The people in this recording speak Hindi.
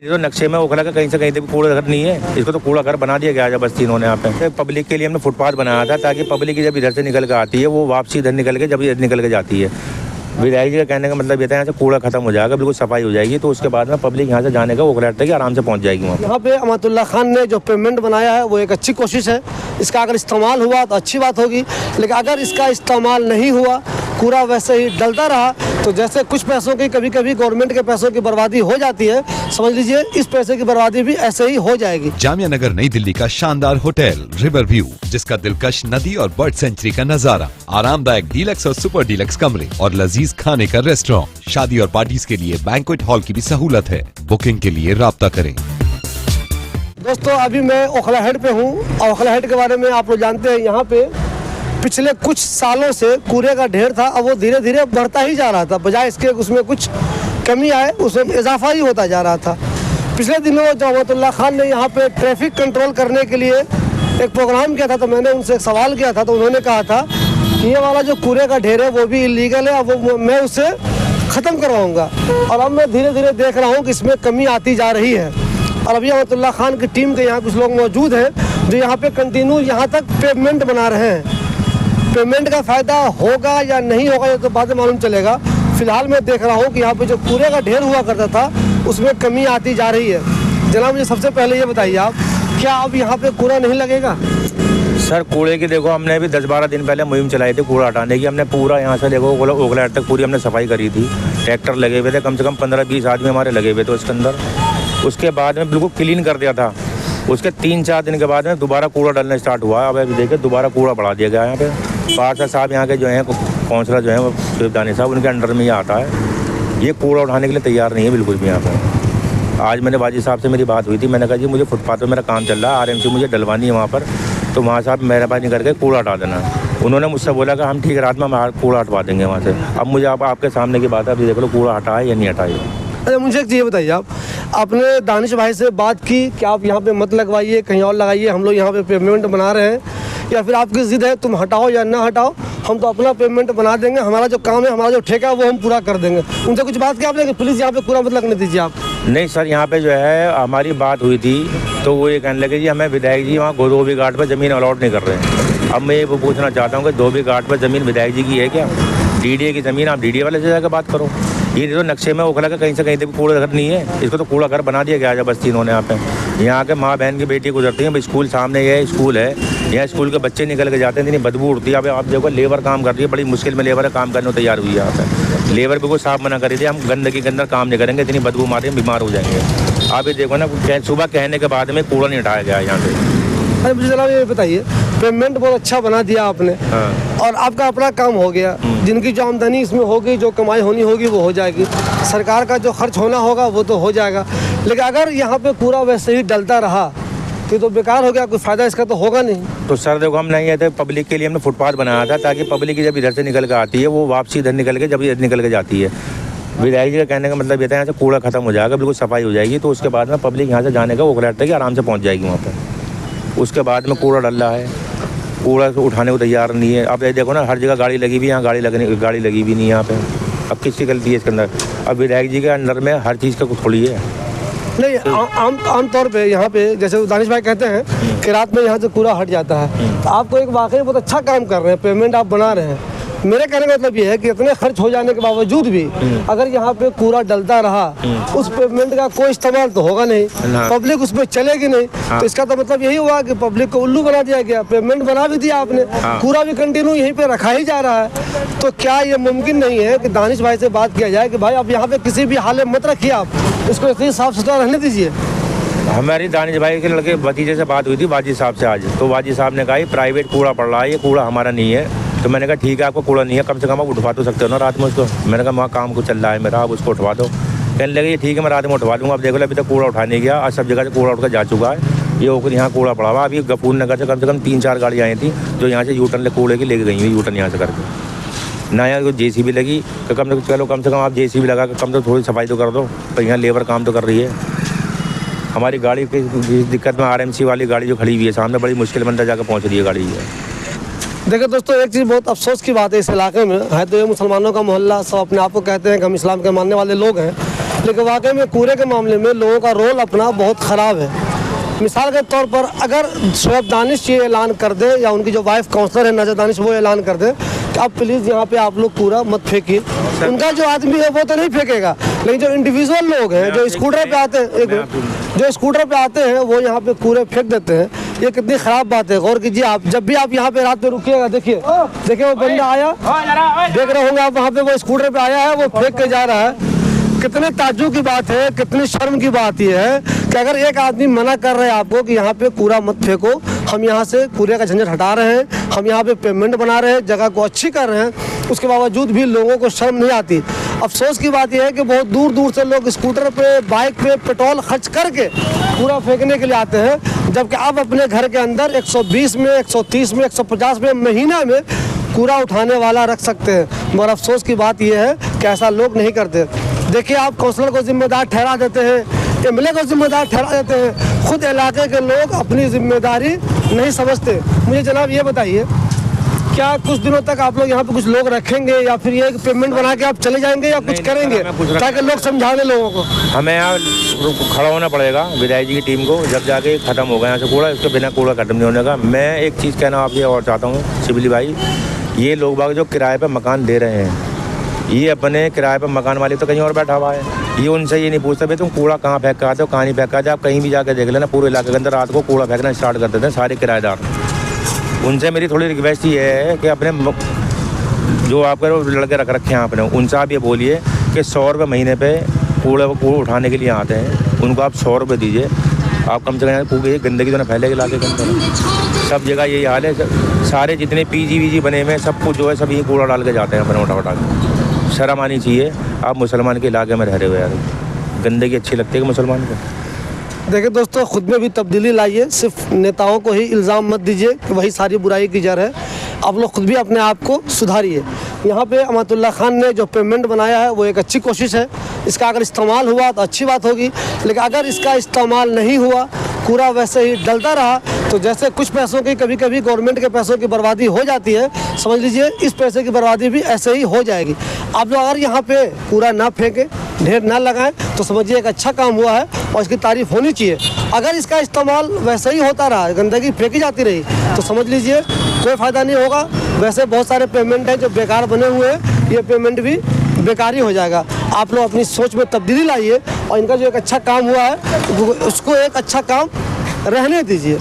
ये तो नक्शे में ओखला का कहीं से कहीं तक कूड़ा घर नहीं है। इसको तो कूड़ा घर बना दिया गया है बस्ती इन्होंने यहाँ पे। पब्लिक के लिए हमने फुटपाथ बनाया था ताकि पब्लिक जब इधर से निकल के आती है वो वापसी इधर निकल के जब इधर निकल के जाती है। विधायक जी का कहने का मतलब ये था यहाँ से कूड़ा खत्म हो जाएगा, बिल्कुल सफाई हो जाएगी, तो उसके बाद में पब्लिक यहाँ से जाने का ओखला तक आराम से पहुँच जाएगी। जामिया नगर नई दिल्ली का शानदार होटल रिवर व्यू, जिसका दिलकश नदी और बर्ड सेंचुरी का नजारा, आरामदायक डीलक्स और सुपर डीलक्स कमरे और लजीज खाने का रेस्टोरेंट, शादी और पार्टीज के लिए बैंक्वेट हॉल की भी सहूलत है। बुकिंग के लिए राब्ता करें। दोस्तों अभी मैं ओखला हेड पे हूँ और ओखला हेड के बारे में आप लोग जानते हैं, यहाँ पे पिछले कुछ सालों से कूड़े का ढेर था, अब वो धीरे धीरे बढ़ता ही जा रहा था, बजाय इसके उसमें कुछ कमी आए उसमें इजाफा ही होता जा रहा था। पिछले दिनों जो अमातुल्लाह खान ने यहाँ पे ट्रैफिक कंट्रोल करने के लिए एक प्रोग्राम किया था, तो मैंने उनसे एक सवाल किया था, तो उन्होंने कहा था कि ये वाला जो कूड़े का ढेर है वो भी इलीगल है, वो मैं उसे ख़त्म करवाऊँगा। और अब मैं धीरे धीरे देख रहा हूँ कि इसमें कमी आती जा रही है। और अभी अमातुल्लाह खान की टीम के यहाँ कुछ लोग मौजूद हैं जो यहाँ पे कंटिन्यू यहाँ तक पेमेंट बना रहे हैं। पेमेंट का फ़ायदा होगा या नहीं होगा ये तो बाद में मालूम चलेगा। फिलहाल मैं देख रहा हूँ कि यहाँ पे जो कूड़े का ढेर हुआ करता था उसमें कमी आती जा रही है। जनाब मुझे सबसे पहले ये बताइए आप, क्या अब यहाँ पे कूड़ा नहीं लगेगा? सर कूड़े की देखो हमने अभी 10-12 दिन पहले मुहिम चलाई थी कूड़ा हटाने की। हमने पूरा यहाँ से देखो ओखला तक पूरी हमने सफाई करी थी। ट्रैक्टर लगे हुए थे, कम से कम 15-20 आदमी हमारे लगे हुए थे उसके अंदर। उसके बाद में बिल्कुल क्लीन कर दिया था। उसके 3-4 दिन के बाद में दोबारा कूड़ा डलना स्टार्ट हुआ। अब अभी देखिए दोबारा कूड़ा बढ़ा दिया गया है यहाँ पे। पार्षद साहब यहाँ के जो हैं काउंसलर जो हैं वो शिवदानी साहब, उनके अंडर में ही आता है। ये कूड़ा उठाने के लिए तैयार नहीं है बिल्कुल भी यहाँ पर। आज मैंने बाजी साहब से मेरी बात हुई थी, मैंने कहा जी मुझे फुटपाथ पर मेरा काम चल रहा है, RMC मुझे डलवानी है वहाँ पर, तो वहाँ साहब मेहरबानी करके कूड़ा हटा देना। उन्होंने मुझसे बोला कि हम ठीक रात में हम कूड़ा हटवा देंगे वहाँ से। अब मुझे आपके सामने की बात है, अभी देख लो कूड़ा हटा है या नहीं हटाए। अच्छा मुझे एक चीज़ बताइए, आपने दानिश भाई से बात की कि आप यहाँ पे मत लगवाइए, कहीं और लगाइए, हम लोग यहाँ पे पेमेंट बना रहे हैं, या फिर आपकी ज़िद है तुम हटाओ या ना हटाओ, हम तो अपना पेमेंट बना देंगे, हमारा जो काम है, हमारा जो ठेका है वो हम पूरा कर देंगे? उनसे कुछ बात किया आपने कि प्लीज़ यहाँ पे कूड़ा मत लगने दीजिए आप? नहीं सर, यहाँ पे जो है हमारी बात हुई थी तो वो ये कहने लगे जी हमें विधायक जी वहाँ धोबी घाट पर ज़मीन अलॉट नहीं कर रहे हैं। अब मैं ये पूछना चाहता हूँ कि धोबी घाट पर ज़मीन विधायक जी की है क्या? DDA की ज़मीन, आप DDA वाले से जाकर बात करो। ये तो नक्शे में ओखला का कहीं से कहीं तक कूड़ा घर नहीं है। इसको तो कूड़ा घर बना दिया गया है बस्ती इन्होंने यहाँ पे। यहाँ के माँ बहन की बेटी गुजरती है, स्कूल सामने ये स्कूल है, यहाँ स्कूल के बच्चे निकल के जाते हैं, इतनी बदबू उड़ती है। अब आप देखो लेबर काम कर रही है, बड़ी मुश्किल में लेबर काम करने को तैयार हुई है यहाँ पे। लेबर बिल्कुल साफ मना कर रही थी, हम गंदगी के अंदर काम नहीं करेंगे, इतनी बदबू मारे बीमार हो जाएंगे। आप ये देखो ना, सुबह कहने के बाद में कूड़ा नहीं उठाया गया यहाँ से। अरे मुझे जनाब ये बताइए, पेमेंट बहुत अच्छा बना दिया आपने, और आपका अपना काम हो गया, जिनकी जो आमदनी इसमें होगी, जो कमाई होनी होगी वो हो जाएगी, सरकार का जो खर्च होना होगा वो तो हो जाएगा। लेकिन अगर यहाँ पे कूड़ा वैसे ही डलता रहा तो बेकार हो गया, कोई फ़ायदा इसका तो होगा नहीं। तो सर देखो हम नहीं आए थे, पब्लिक के लिए हमने फुटपाथ बनाया था ताकि पब्लिक जब इधर से निकल के आती है वो वापसी इधर निकल के जब इधर निकल के जाती है। विधायक जी का कहने का मतलब ये था यहाँ से कूड़ा खत्म हो जाएगा, बिल्कुल सफाई हो जाएगी, तो उसके बाद में पब्लिक यहाँ से जाने का ओखला तक आराम से पहुँच जाएगी वहाँ पर। उसके बाद में कूड़ा डल रहा है, कूड़ा उठाने को तैयार नहीं है। अब ये देखो ना, हर जगह गाड़ी लगी हुई है, यहाँ गाड़ी लगी भी नहीं है यहाँ पे। अब किसकी गलती है इसके अंदर? अब विधायक जी के अंडर में हर चीज़ का कुछ थोड़ी है। नहीं, आम तौर पे यहाँ पे जैसे दानिश भाई कहते हैं कि रात में यहाँ से कूड़ा हट जाता है, तो आप तो एक वाकई बहुत अच्छा काम कर रहे हैं, पेमेंट आप बना रहे हैं। मेरे कहने का मतलब ये है कि इतने खर्च हो जाने के बावजूद भी अगर यहाँ पे कूड़ा डलता रहा, उस पेमेंट का कोई इस्तेमाल तो होगा नहीं, पब्लिक उसमें चलेगी नहीं, तो इसका तो मतलब यही हुआ कि पब्लिक को उल्लू बना दिया गया। पेमेंट बना भी दिया आपने, कूड़ा भी कंटिन्यू यहीं पे रखा ही जा रहा है। तो क्या ये मुमकिन नहीं है कि दानिश भाई से बात किया जाए कि भाई आप यहाँ पे किसी भी हाल में मत रखिए, आप इसको इतनी साफ सुथरा रहने दीजिए? हमारी दानिश भाई के लड़के भतीजे से बात हुई थी वाजी साहब से आज, तो वाजी साहब ने कहा प्राइवेट कूड़ा पड़ रहा है, ये कूड़ा हमारा नहीं है। तो मैंने कहा ठीक है, आपको कूड़ा नहीं है, कम से कम आप उठवा तो सकते हो ना रात में उसको। मैंने कहा वहाँ काम को चल रहा है मेरा, आप उसको उठवा दो। कहने लगे ये ठीक है मैं रात में उठवा दूँगा। अब देखो अभी तक कूड़ा उठा नहीं गया, आज सब जगह से कूड़ा उठ कर जा चुका है। ये होकर यहाँ कूड़ा पड़ा हुआ। अभी गफूर नगर से कम 3-4 गाड़ी आई थी जो यहाँ से यूटर्न कूड़े की लेके गई हुई, यूटर्न यहाँ से करके। ना यहाँ JCB लगी तो कम से कम आप JCB लगा कर कम से थोड़ी सफाई तो कर दो, पर यहाँ लेबर काम तो कर रही है। हमारी गाड़ी की दिक्कत में RMC वाली गाड़ी जो खड़ी हुई है सामने, बड़ी मुश्किल में अंदर जाकर पहुँच रही है गाड़ी है। देखिए दोस्तों, एक चीज़ बहुत अफसोस की बात है, इस इलाके में है तो ये मुसलमानों का मोहल्ला, सब अपने आप को कहते हैं कि हम इस्लाम के मानने वाले लोग हैं, लेकिन वाकई में कूड़े के मामले में लोगों का रोल अपना बहुत ख़राब है। मिसाल के तौर पर अगर शोएब दानिश ये ऐलान कर दे या उनकी जो वाइफ काउंसलर है नजर दानिश वो ऐलान कर दे कि आप प्लीज़ यहाँ पे आप लोग कूड़ा मत फेंकिए, उनका जो आदमी है वो तो नहीं फेंकेगा, लेकिन जो इंडिविजुअल लोग हैं जो स्कूटर पे आते हैं जो स्कूटर पे आते हैं वो यहाँ पे कूड़े फेंक देते हैं। ये कितनी ख़राब बात है। गौर कीजिए आप, जब भी आप यहाँ पे रात में रुकिएगा, देखिए वो बंदा आया, देख रहे होंगे आप, वहाँ पे वो स्कूटर पे आया है, वो फेंक के जा रहा है। कितने ताज्जुब की बात है, कितनी शर्म की बात ये है कि अगर एक आदमी मना कर रहे हैं आपको कि यहाँ पे कूड़ा मत फेंको, हम यहाँ से कूड़े का झंझट हटा रहे हैं, हम यहाँ पे पेमेंट बना रहे हैं, जगह को अच्छी कर रहे हैं, उसके बावजूद भी लोगों को शर्म नहीं आती। अफसोस की बात यह है कि बहुत दूर दूर से लोग स्कूटर पे, बाइक पे पेट्रोल खर्च करके कूड़ा फेंकने के लिए आते हैं, जबकि आप अपने घर के अंदर 120 में, 130 में, 150 में महीना में कूड़ा उठाने वाला रख सकते हैं। मगर अफसोस की बात यह है कि ऐसा लोग नहीं करते। देखिए आप काउंसलर को जिम्मेदार ठहरा देते हैं, एमएलए को जिम्मेदार ठहरा देते हैं, खुद इलाके के लोग अपनी जिम्मेदारी नहीं समझते। मुझे जनाब ये बताइए, क्या कुछ दिनों तक आप लोग यहाँ पे कुछ लोग रखेंगे या फिर ये पेमेंट बना के आप चले जाएंगे या कुछ करेंगे ताकि लोग समझा दें लोगों को? हमें यहाँ खड़ा होना पड़ेगा विधायक जी की टीम को, जब जाके खत्म होगा यहाँ से कूड़ा, इसके बिना कूड़ा खत्म नहीं होने का। मैं एक चीज़ कहना आपसे और चाहता हूँ शिवली भाई, ये लोग बाग जो किराए पर मकान दे रहे हैं, ये अपने किराए पर मकान वाले तो कहीं और बैठा हुआ है, ये उनसे ये नहीं पूछता भाई तुम कूड़ा कहाँ फेंक कर आते हो, कहाँ नहीं फेंक कर आते। आप कहीं भी जाकर देख लेना, पूरे इलाके के अंदर रात को कूड़ा फेंकना स्टार्ट कर देते हैं सारे किराएदार। उनसे मेरी थोड़ी रिक्वेस्ट ये है कि अपने जो आपके लड़के रख रखे हैं आपने, उनसे आप ये बोलिए कि 100 रुपये महीने पे कूड़ा उठाने के लिए आते हैं, उनको आप 100 रुपये दीजिए। आप कम से कम पूरी गंदगी तो ना फैलेगी इलाके के अंदर। सब जगह यही हाल है, सारे जितने पीजी वीजी बने हुए हैं सब कुछ जो है सब ये कूड़ा डाल के जाते हैं अपने उठा के। शर्म आनी चाहिए। आप मुसलमान के इलाके में रह रहे हो यार, गंदगी अच्छी लगती है कि मुसलमान को? देखिए दोस्तों, खुद में भी तब्दीली लाइए, सिर्फ नेताओं को ही इल्ज़ाम मत दीजिए कि वही सारी बुराई की जड़ है। आप लोग खुद भी अपने आप को सुधारिए। यहाँ पे अमातुल्लाह खान ने जो पेमेंट बनाया है वो एक अच्छी कोशिश है, इसका अगर इस्तेमाल हुआ तो अच्छी बात होगी, लेकिन अगर इसका इस्तेमाल नहीं हुआ, कूड़ा वैसे ही डलता रहा, तो जैसे कुछ पैसों की कभी कभी गवर्नमेंट के पैसों की बर्बादी हो जाती है, समझ लीजिए इस पैसे की बर्बादी भी ऐसे ही हो जाएगी। आप लोग अगर यहाँ पे कूड़ा ना फेंकें, ढेर ना लगाएं, तो समझिए एक अच्छा काम हुआ है और इसकी तारीफ होनी चाहिए। अगर इसका इस्तेमाल वैसे ही होता रहा, गंदगी फेंकी जाती रही, तो समझ लीजिए कोई फ़ायदा नहीं होगा। वैसे बहुत सारे पेमेंट हैं जो बेकार बने हुए हैं, ये पेमेंट भी बेकार ही हो जाएगा। आप लोग अपनी सोच में तब्दीली लाइए और इनका जो एक अच्छा काम हुआ है उसको एक अच्छा काम रहने दीजिए।